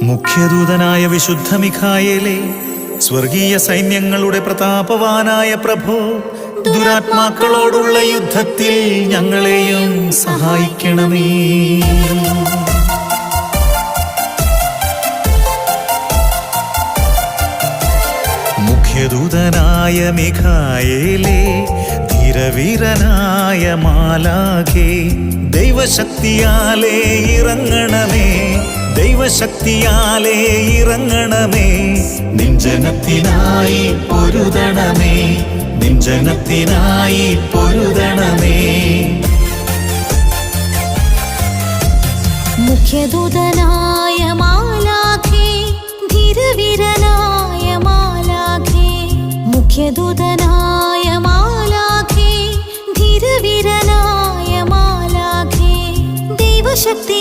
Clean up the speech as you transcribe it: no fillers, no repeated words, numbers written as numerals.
മുഖ്യദൂതനായ വിശുദ്ധ മിഖായേലേ, സ്വർഗീയ സൈന്യങ്ങളുടെ പ്രതാപവാനായ പ്രഭോ, ദുരാത്മാക്കളോടുള്ള യുദ്ധത്തിൽ ഞങ്ങളെയും സഹായിക്കണമേ. മുഖ്യദൂതനായ മിഖായേലേ, ധീരവീരനായ മാലാഖേ, ദൈവശക്തിയാലേ ഇറങ്ങണമേ, ദൈവശക്തിയാലേ ഇറങ്ങണമേ. നിഞ്ജനത്തിനായി പൊരുതണമേ, നിഞ്ജനത്തിനായി പൊരുതണമേ. മുഖ്യദൂതനായ മാലാഖേ, ധീരവീരനായ മാലാഖേ, മുഖ്യദൂതനായ മാലാഖേ, ധീരവീരനായ മാലാഖേ, ദൈവശക്തി